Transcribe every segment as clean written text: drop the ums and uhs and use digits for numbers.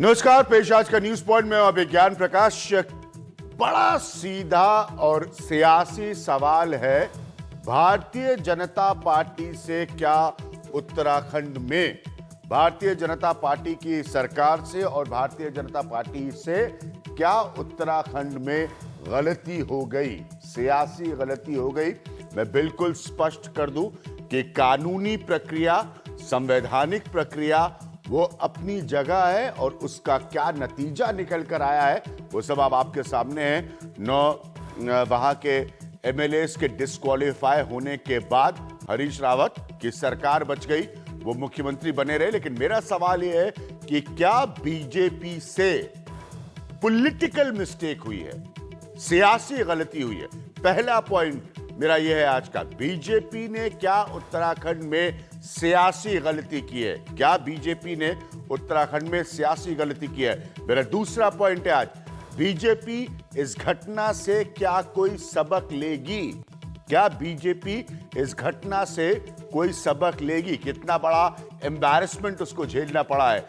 नमस्कार, पेश आज का न्यूज पॉइंट में अब ज्ञान प्रकाश। बड़ा सीधा और सियासी सवाल है, भारतीय जनता पार्टी से क्या उत्तराखंड में भारतीय जनता पार्टी की सरकार से और भारतीय जनता पार्टी से क्या उत्तराखंड में गलती हो गई, सियासी गलती हो गई। मैं बिल्कुल स्पष्ट कर दूं कि कानूनी प्रक्रिया, संवैधानिक प्रक्रिया वो अपनी जगह है और उसका क्या नतीजा निकल कर आया है वो सब अब आपके सामने है। वहां के एमएलएस के डिस्क्वालीफाई होने के बाद हरीश रावत की सरकार बच गई, वो मुख्यमंत्री बने रहे। लेकिन मेरा सवाल यह है कि क्या बीजेपी से पॉलिटिकल मिस्टेक हुई है, सियासी गलती हुई है? पहला पॉइंट मेरा यह है आज का, बीजेपी ने क्या उत्तराखंड में सियासी गलती की है? क्या बीजेपी ने उत्तराखंड में सियासी गलती की है? मेरा दूसरा पॉइंट है आज, बीजेपी इस घटना से क्या कोई सबक लेगी? क्या बीजेपी इस घटना से कोई सबक लेगी? कितना बड़ा एम्बैरेसमेंट उसको झेलना पड़ा है।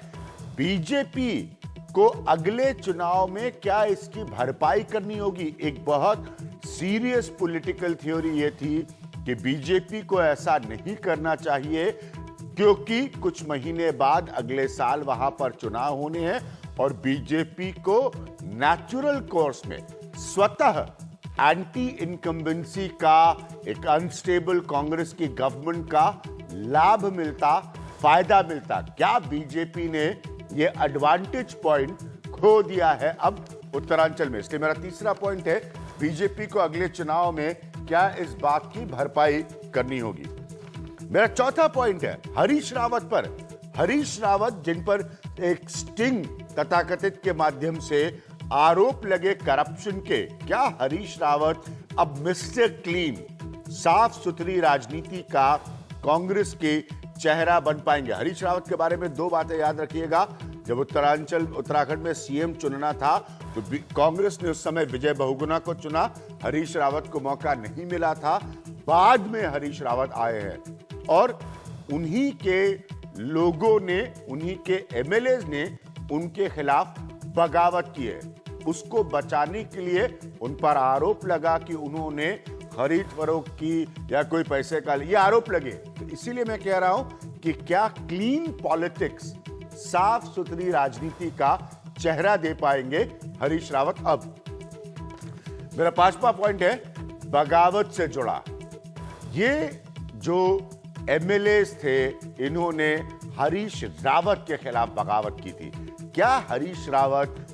बीजेपी को अगले चुनाव में क्या इसकी भरपाई करनी होगी? एक बहुत सीरियस पॉलिटिकल थ्योरी ये थी कि बीजेपी को ऐसा नहीं करना चाहिए क्योंकि कुछ महीने बाद अगले साल वहां पर चुनाव होने हैं और बीजेपी को नेचुरल कोर्स में स्वतः एंटी इनकम्बेंसी का, एक अनस्टेबल कांग्रेस की गवर्नमेंट का लाभ मिलता, फायदा मिलता। क्या बीजेपी ने ये एडवांटेज पॉइंट खो दिया है अब उत्तरांचल में? इसलिए मेरा तीसरा पॉइंट है, बीजेपी को अगले चुनाव में क्या इस बात की भरपाई करनी होगी? मेरा चौथा पॉइंट है हरीश रावत पर। हरीश रावत जिन पर एक स्टिंग तथाकथित के माध्यम से आरोप लगे करप्शन के, क्या हरीश रावत अब मिस्टर क्लीन, साफ सुथरी राजनीति का कांग्रेस के चेहरा बन पाएंगे? हरीश रावत के बारे में दो बातें याद रखिएगा। जब उत्तराखंड में सीएम चुनना था तो कांग्रेस ने उस समय विजय बहुगुणा को चुना, हरीश रावत को मौका नहीं मिला था। बाद में हरीश रावत आए हैं और उन्हीं के लोगों ने, उन्हीं के एमएलएज ने उनके खिलाफ बगावत की है। उसको बचाने के लिए उन पर आरोप लगा कि उन्होंने खरीद फरोख्त की या कोई पैसे का, ये आरोप लगे। तो इसीलिए मैं कह रहा हूं कि क्या क्लीन पॉलिटिक्स, साफ सुथरी राजनीति का चेहरा दे पाएंगे हरीश रावत? अब मेरा पांचवा पॉइंट है बगावत से जुड़ा। ये जो एमएलएस थे, इन्होंने हरीश रावत के खिलाफ बगावत की थी। क्या हरीश रावत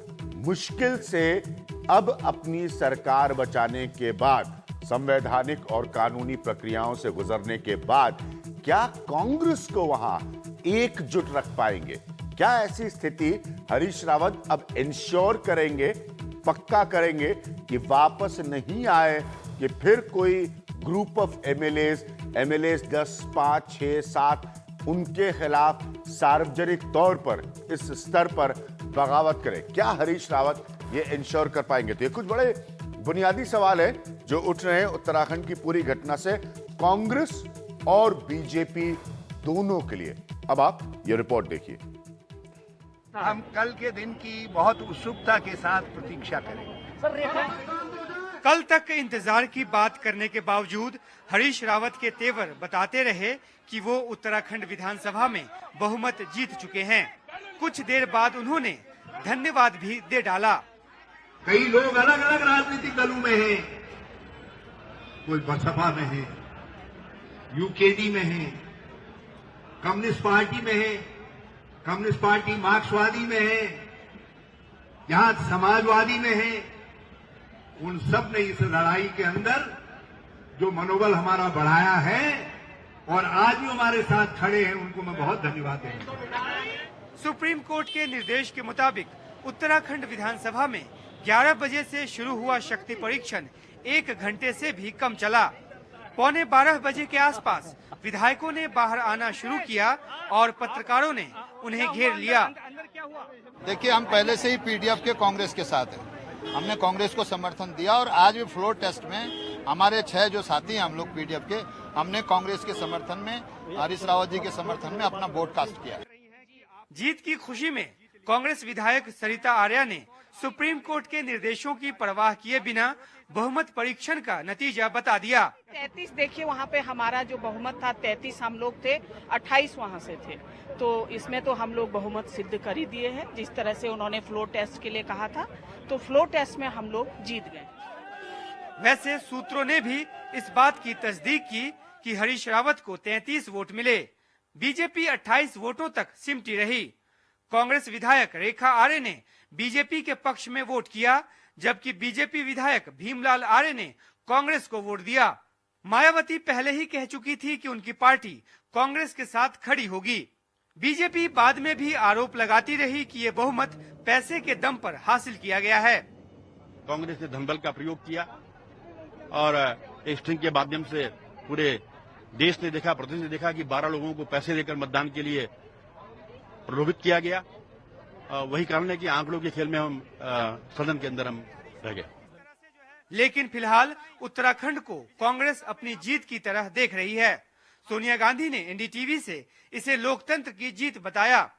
मुश्किल से अब अपनी सरकार बचाने के बाद, संवैधानिक और कानूनी प्रक्रियाओं से गुजरने के बाद, क्या कांग्रेस को वहां एकजुट रख पाएंगे? क्या ऐसी स्थिति हरीश रावत अब इंश्योर करेंगे, पक्का करेंगे कि वापस नहीं आए कि फिर कोई ग्रुप ऑफ एमएलएस 10, 5, 6, 7 उनके खिलाफ सार्वजनिक तौर पर इस स्तर पर बगावत करे? क्या हरीश रावत ये इंश्योर कर पाएंगे? तो ये कुछ बड़े बुनियादी सवाल है जो उठ रहे हैं उत्तराखंड की पूरी घटना से कांग्रेस और बीजेपी दोनों के लिए। अब आप ये रिपोर्ट देखिए। हम कल के दिन की बहुत उत्सुकता के साथ प्रतीक्षा करेंगे। कल तक इंतजार की बात करने के बावजूद हरीश रावत के तेवर बताते रहे कि वो उत्तराखंड विधानसभा में बहुमत जीत चुके हैं। कुछ देर बाद उन्होंने धन्यवाद भी दे डाला। कई लोग अलग अलग राजनीतिक दलों में हैं, कोई बसपा में है, यूकेडी में है, कम्युनिस्ट पार्टी में है, कम्युनिस्ट पार्टी मार्क्सवादी में है, यहां समाजवादी में है। उन सब ने इस लड़ाई के अंदर जो मनोबल हमारा बढ़ाया है और आज भी हमारे साथ खड़े हैं, उनको मैं बहुत धन्यवाद देता हूं। सुप्रीम कोर्ट के निर्देश के मुताबिक उत्तराखंड विधानसभा में 11 बजे से शुरू हुआ शक्ति परीक्षण 1 घंटे से भी कम चला। 11:15 बजे के आसपास विधायकों ने बाहर आना शुरू किया और पत्रकारों ने उन्हें घेर लिया। देखिए, हम पहले से ही पीडीएफ के कांग्रेस के साथ हैं। हमने कांग्रेस को समर्थन दिया और आज भी फ्लोर टेस्ट में हमारे 6 जो साथी हैं हम लोग पीडीएफ के, हमने कांग्रेस के समर्थन में, हरीश रावत जी के समर्थन में अपना वोट कास्ट किया। जीत की खुशी में कांग्रेस विधायक सरिता आर्या ने सुप्रीम कोर्ट के निर्देशों की परवाह किए बिना बहुमत परीक्षण का नतीजा बता दिया। 33 देखिए वहाँ पे हमारा जो बहुमत था 33 हम लोग थे, 28 वहाँ से थे, तो इसमें तो हम लोग बहुमत सिद्ध कर ही दिए हैं। जिस तरह से उन्होंने फ्लोर टेस्ट के लिए कहा था, तो फ्लोर टेस्ट में हम लोग जीत गए। वैसे सूत्रों ने भी इस बात की तस्दीक की कि हरीश रावत को 33 वोट मिले। बीजेपी 28 वोटों तक सिमटी रही। कांग्रेस विधायक रेखा आर्य ने बीजेपी के पक्ष में वोट किया, जबकि बीजेपी विधायक भीमलाल आर्य ने कांग्रेस को वोट दिया। मायावती पहले ही कह चुकी थी कि उनकी पार्टी कांग्रेस के साथ खड़ी होगी। बीजेपी बाद में भी आरोप लगाती रही कि ये बहुमत पैसे के दम पर हासिल किया गया है। कांग्रेस ने धनबल का प्रयोग किया और स्ट्रिंग के माध्यम से पूरे देश ने देखा, प्रदेश ने देखा कि 12 लोगों को पैसे देकर मतदान के लिए प्रलोभित किया गया। वही कारण है कि आंकड़ों के खेल में हम सदन के अंदर हम रह गए। लेकिन फिलहाल उत्तराखंड को कांग्रेस अपनी जीत की तरह देख रही है। सोनिया गांधी ने एनडीटीवी से इसे लोकतंत्र की जीत बताया।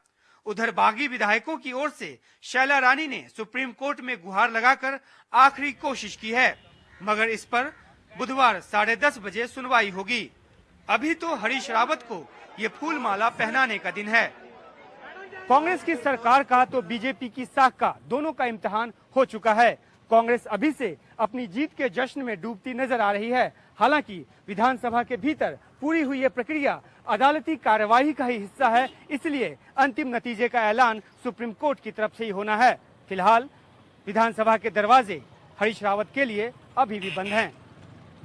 उधर बागी विधायकों की ओर से शैला रानी ने सुप्रीम कोर्ट में गुहार लगाकर आखिरी कोशिश की है, मगर इस पर बुधवार 10:30 बजे सुनवाई होगी। अभी तो हरीश रावत को ये फूल माला पहनाने का दिन है। कांग्रेस की सरकार का तो बीजेपी की साख का दोनों का इम्तिहान हो चुका है। कांग्रेस अभी से अपनी जीत के जश्न में डूबती नजर आ रही है। हालांकि विधानसभा के भीतर पूरी हुई ये प्रक्रिया अदालती कार्यवाही का ही हिस्सा है, इसलिए अंतिम नतीजे का ऐलान सुप्रीम कोर्ट की तरफ से ही होना है। फिलहाल विधानसभा के दरवाजे हरीश रावत के लिए अभी भी बंद हैं।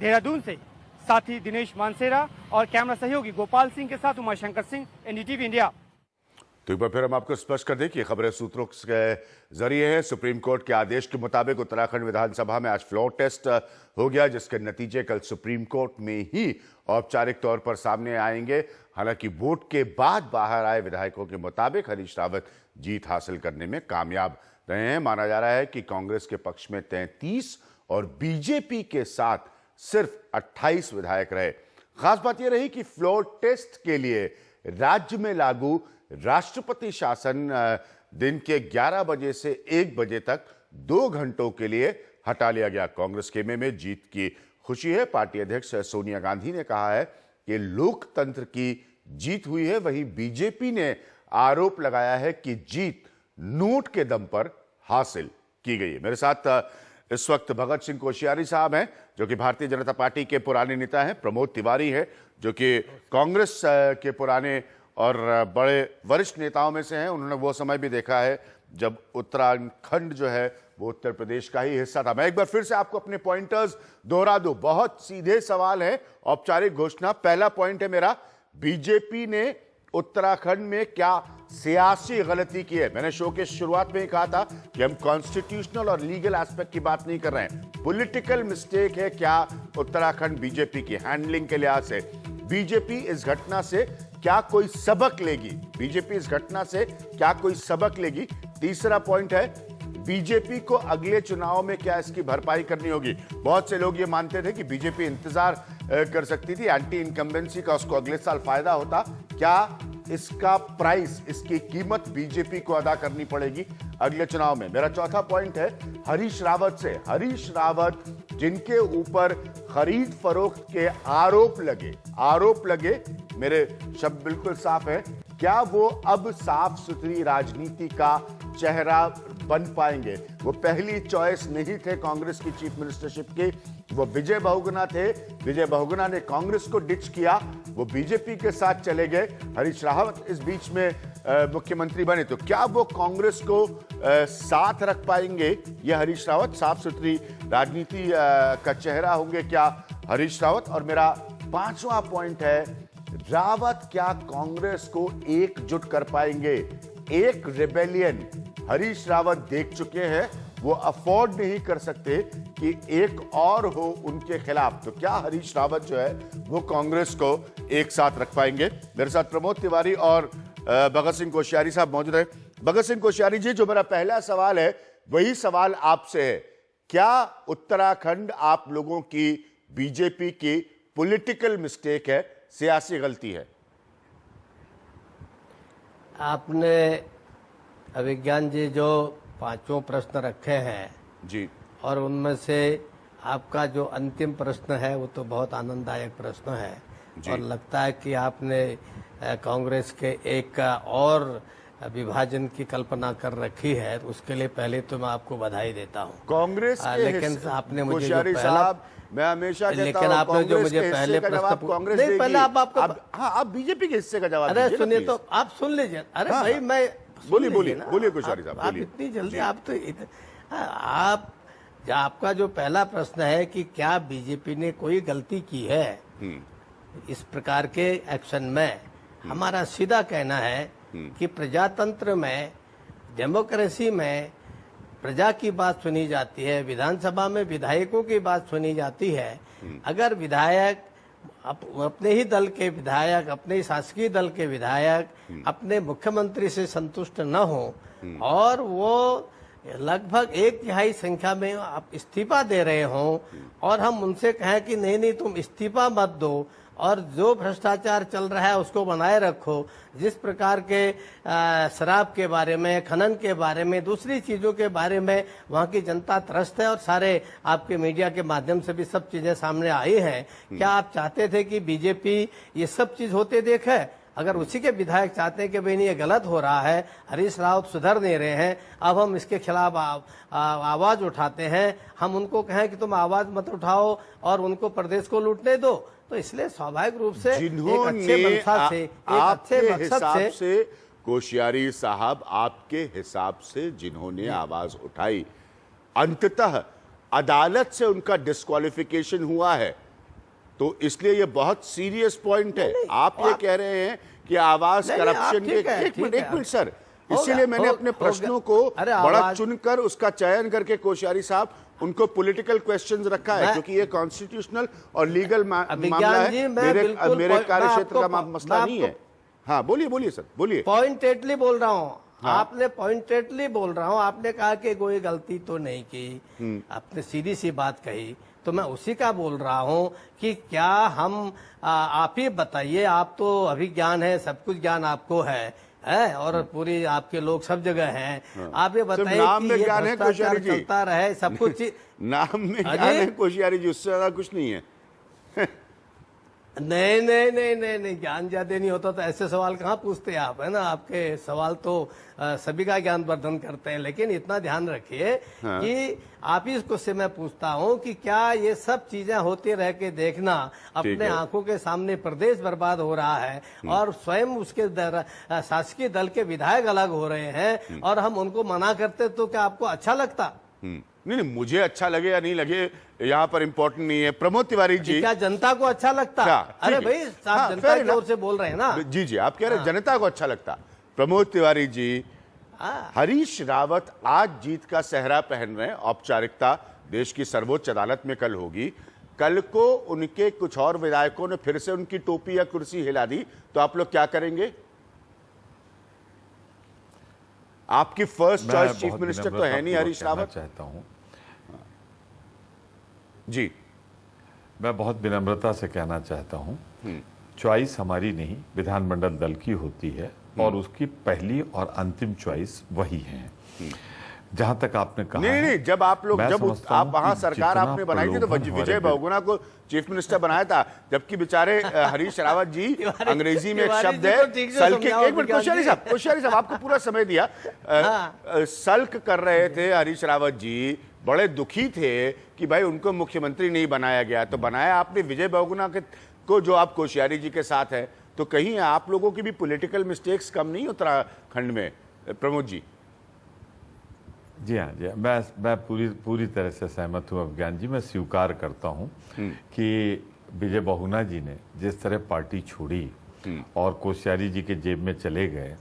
देहरादून से साथी दिनेश मानसेरा और कैमरा सहयोगी गोपाल सिंह के साथ उमाशंकर सिंह, एनडीटीवी इंडिया। तो एक बार फिर हम आपको स्पष्ट कर दें कि खबरें सूत्रों के जरिए हैं। सुप्रीम कोर्ट के आदेश के मुताबिक उत्तराखंड विधानसभा में आज फ्लोर टेस्ट हो गया, जिसके नतीजे कल सुप्रीम कोर्ट में ही औपचारिक तौर पर सामने आएंगे। हालांकि वोट के बाद बाहर आए विधायकों के मुताबिक हरीश रावत जीत हासिल करने में कामयाब रहे हैं। माना जा रहा है कि कांग्रेस के पक्ष में 33 और बीजेपी के साथ सिर्फ 28 विधायक रहे। खास बात यह रही कि फ्लोर टेस्ट के लिए राज्य में लागू राष्ट्रपति शासन दिन के 11 बजे से 1 बजे तक 2 घंटों के लिए हटा लिया गया। कांग्रेस खेमे में जीत की खुशी है। पार्टी अध्यक्ष सोनिया गांधी ने कहा है कि लोकतंत्र की जीत हुई है। वहीं बीजेपी ने आरोप लगाया है कि जीत नोट के दम पर हासिल की गई है। मेरे साथ इस वक्त भगत सिंह कोश्यारी साहब हैं, जो कि भारतीय जनता पार्टी के पुराने नेता हैं। प्रमोद तिवारी है, जो कि कांग्रेस के पुराने और बड़े वरिष्ठ नेताओं में से हैं। उन्होंने वो समय भी देखा है जब उत्तराखंड जो है वो उत्तर प्रदेश का ही हिस्सा था। मैं एक बार फिर से आपको अपने पॉइंटर्स दोहरा दूं। बहुत सीधे सवाल है, औपचारिक घोषणा। पहला पॉइंट है मेरा, बीजेपी ने उत्तराखंड में क्या सियासी गलती की है? मैंने शो के शुरुआत में ही कहा था कि हम कॉन्स्टिट्यूशनल और लीगल एस्पेक्ट की बात नहीं कर रहे हैं। पॉलिटिकल मिस्टेक है क्या उत्तराखंड बीजेपी की हैंडलिंग के लिहाज से? बीजेपी इस घटना से क्या कोई सबक लेगी? बीजेपी इस घटना से क्या कोई सबक लेगी? तीसरा पॉइंट है, बीजेपी को अगले चुनाव में क्या इसकी भरपाई करनी होगी? बहुत से लोग ये मानते थे कि बीजेपी इंतजार कर सकती थी एंटी इनकम्बेंसी का, उसको अगले साल फायदा होता। क्या इसका प्राइस, इसकी कीमत बीजेपी को अदा करनी पड़ेगी अगले चुनाव में? मेरा चौथा पॉइंट है हरीश रावत से। हरीश रावत जिनके ऊपर खरीद फरोख्त के आरोप लगे, मेरे शब्द बिल्कुल साफ है, क्या वो अब साफ सुथरी राजनीति का चेहरा बन पाएंगे? वो पहली चॉइस नहीं थे कांग्रेस की चीफ मिनिस्टरशिप की, वो विजय बहुगुणा थे। विजय बहुगुणा ने कांग्रेस को डिच किया, वो बीजेपी के साथ चले गए। हरीश रावत इस बीच में मुख्यमंत्री बने, तो क्या वो कांग्रेस को साथ रख पाएंगे? ये हरीश रावत साफ सुथरी राजनीति का चेहरा होंगे क्या हरीश रावत? और मेरा पांचवा पॉइंट है, रावत क्या कांग्रेस को एकजुट कर पाएंगे? एक रिबेलियन हरीश रावत देख चुके हैं, वो अफोर्ड नहीं कर सकते कि एक और हो उनके खिलाफ। तो क्या हरीश रावत जो है वो कांग्रेस को एक साथ रख पाएंगे? मेरे साथ प्रमोद तिवारी और भगत सिंह कोश्यारी साहब मौजूद है। भगत सिंह कोश्यारी जी, जो मेरा पहला सवाल है वही सवाल आपसे है, क्या उत्तराखंड आप लोगों की बीजेपी की पॉलिटिकल मिस्टेक है, सियासी गलती है? आपने अभिज्ञान जी जो पांचों प्रश्न रखे हैं जी और उनमें से आपका जो अंतिम प्रश्न है वो तो बहुत आनंददायक प्रश्न है और लगता है कि आपने कांग्रेस के एक और विभाजन की कल्पना कर रखी है। उसके लिए पहले तो मैं आपको बधाई देता हूँ। कांग्रेस के लेकिन आपने मुझे जो कोश्यारी पहला साहब, मैं हमेशा कहता लेकिन हूं, आपने जो कांग्रेस मुझे के हिस्से पहले का प्रश्न जवाब कांग्रेस नहीं, देगी। पहले आप हाँ, आप बीजेपी के हिस्से का जवाब अरे दीजिए ना, सुनिए प्लीज। तो आप सुन लीजिए। अरे हाँ, भाई हाँ। मैं बोलिए, सुन लीजिए ना। बोलिए कोश्यारी साहब, आप बोलिए। इतनी जल्दी आप तो आप आपका जो पहला प्रश्न है कि क्या बीजेपी ने कोई गलती की है इस प्रकार के एक्शन में, हमारा सीधा कहना है कि प्रजातंत्र में, डेमोक्रेसी में प्रजा की बात सुनी जाती है, विधानसभा में विधायकों की बात सुनी जाती है। अगर विधायक अपने ही दल के विधायक, अपने ही शासकीय दल के विधायक अपने मुख्यमंत्री से संतुष्ट न हो और वो लगभग 1/3 संख्या में आप इस्तीफा दे रहे हो और हम उनसे कहें कि नहीं नहीं तुम इस्तीफा मत दो और जो भ्रष्टाचार चल रहा है उसको बनाए रखो, जिस प्रकार के शराब के बारे में, खनन के बारे में, दूसरी चीजों के बारे में वहाँ की जनता त्रस्त है और सारे आपके मीडिया के माध्यम से भी सब चीजें सामने आई हैं। क्या आप चाहते थे कि बीजेपी ये सब चीज होते देखे? अगर उसी के विधायक चाहते हैं कि भाई नहीं ये गलत हो रहा है, हरीश रावत सुधर नहीं रहे हैं, अब हम इसके खिलाफ आवाज उठाते हैं, हम उनको कहें कि तुम आवाज मत उठाओ और उनको प्रदेश को लूटने दो, तो इसलिए स्वाभाविक रूप से आपके हिसाब से कोश्यारी साहब, आपके हिसाब से जिन्होंने आवाज उठाई, अंततः अदालत से उनका डिस्क्वालिफिकेशन हुआ है, तो इसलिए ये बहुत सीरियस पॉइंट है। आप ये कह रहे हैं कि आवाज करप्शन के, एक मिनट सर, इसीलिए मैंने अपने प्रश्नों को बड़ा चुनकर उसका चयन करके कोश्यारी साहब उनको पॉलिटिकल क्वेश्चंस रखा है, क्योंकि ये कॉन्स्टिट्यूशनल और लीगल मामला है, मेरे कार्यक्षेत्र का मसला नहीं है। हाँ बोलिए सर, बोलिए। पॉइंटेडली बोल रहा हूँ, आपने पॉइंटेडली बोल रहा हूँ, आपने कहा कि कोई गलती तो नहीं की, आपने सीधी सी बात कही, तो मैं उसी का बोल रहा हूँ कि क्या हम आप ही बताइए, आप तो अभिज्ञान है, सब कुछ ज्ञान आपको है और पूरी आपके लोग सब जगह हैं, आप ये बताइए कि ये भ्रष्टाचार चलता रहे, सब कुछ नाम में ज्ञान है कोश्यारी जी, उससे ज्यादा कुछ नहीं है। नहीं, ज्ञान ज्यादा नहीं होता तो ऐसे सवाल कहाँ पूछते आप, है ना? आपके सवाल तो सभी का ज्ञान वर्धन करते हैं, लेकिन इतना ध्यान रखिए कि आप ही इसको से मैं पूछता हूँ कि क्या ये सब चीजें होती रह के देखना, अपने आंखों के सामने प्रदेश बर्बाद हो रहा है और स्वयं उसके शासकीय दल के विधायक अलग हो रहे हैं और हम उनको मना करते तो क्या आपको अच्छा लगता? नहीं, मुझे अच्छा लगे या नहीं लगे यहाँ पर इम्पोर्टेंट नहीं है। प्रमोद तिवारी जी, क्या जनता को अच्छा लगता? अरे भाई आप जनता की ओर से बोल रहे हैं ना। जी आप कह रहे हैं जनता को अच्छा लगता। प्रमोद तिवारी जी, हरीश रावत आज जीत का सेहरा पहन रहे हैं, औपचारिकता देश की सर्वोच्च अदालत में कल होगी, कल को उनके कुछ और विधायकों ने फिर से उनकी टोपी या कुर्सी हिला दी, तो आप लोग क्या करेंगे? आपकी फर्स्ट चॉइस चीफ मिनिस्टर तो है नहीं हरीश रावत। चाहता हूं जी, मैं बहुत विनम्रता से कहना चाहता हूं, चॉइस हमारी नहीं, विधानमंडल दल की होती है और उसकी पहली और अंतिम चॉइस वही है। जहां तक आपने कहा नहीं, जब आप लोग आप वहां सरकार आपने बनाई थी तो विजय बहुगुणा को चीफ मिनिस्टर बनाया था, जबकि बेचारे हरीश रावत जी, अंग्रेजी में एक शब्द है सल्क, एक मिनट कोश्यारी साहब आपको पूरा समय दिया, सल्क कर रहे थे हरीश रावत जी, बड़े दुखी थे कि भाई उनको मुख्यमंत्री नहीं बनाया गया, तो बनाया आपने विजय बहुगुणा को, जो आप कोश्यारी जी के साथ है, तो कहीं आप लोगों की भी पॉलिटिकल मिस्टेक्स कम नहीं उत्तराखंड में? प्रमोद जी। जी हाँ, मैं पूरी तरह से सहमत हूँ अभिज्ञान जी। मैं स्वीकार करता हूँ कि विजय बहुगुणा जी ने जिस तरह पार्टी छोड़ी और कोश्यारी जी के जेब में चले गए,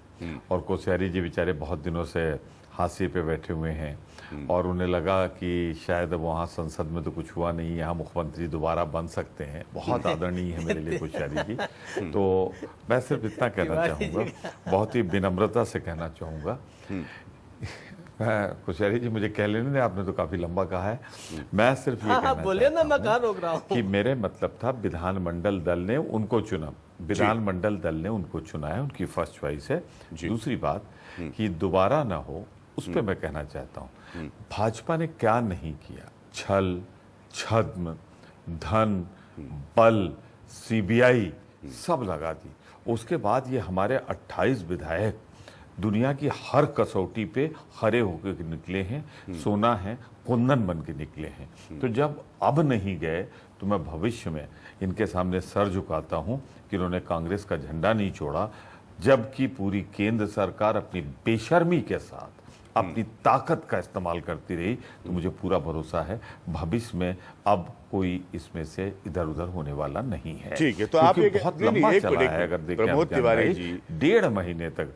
और कोश्यारी जी बेचारे बहुत दिनों से हाशिए पे बैठे हुए हैं और उन्हें लगा कि शायद वहाँ संसद में तो कुछ हुआ नहीं, यहाँ मुख्यमंत्री दोबारा बन सकते हैं, बहुत आदरणीय है मेरे लिए कोश्यारी जी। तो मैं सिर्फ इतना कहना चाहूँगा, बहुत ही विनम्रता से कहना चाहूँगा, कुशहरी जी मुझे कह लेने दें, आपने तो काफी लंबा कहा है। मैं सिर्फ ये हाँ, कहना बोलिए ना, चाहता मैं हूं कहाँ रोक रहा हूँ। कि मेरे मतलब था विधानमंडल दल ने उनको चुना, विधानमंडल दल ने उनको चुना है, उनकी फर्स्ट चॉइस है। दूसरी बात कि दोबारा ना हो, उस पर मैं कहना चाहता हूं भाजपा ने क्या नहीं किया। छल, छद्म, धन, बल, सीबीआई सब लगा दी। उसके बाद ये हमारे 28 विधायक दुनिया की हर कसौटी पे खरे होकर निकले हैं, सोना है, कुंदन बन के निकले हैं। तो जब अब नहीं गए तो मैं भविष्य में इनके सामने सर झुकाता हूं कि इन्होंने कांग्रेस का झंडा नहीं छोड़ा, जबकि पूरी केंद्र सरकार अपनी बेशर्मी के साथ अपनी ताकत का इस्तेमाल करती रही। तो मुझे पूरा भरोसा है भविष्य में अब कोई इसमें से इधर उधर होने वाला नहीं है। ठीक है, तो आप क्योंकि एक बहुत नहीं, लंबा एक चला मिनट, है। अगर देखें प्रमोद आप तिवारी जानकारी, जी 1.5 महीने तक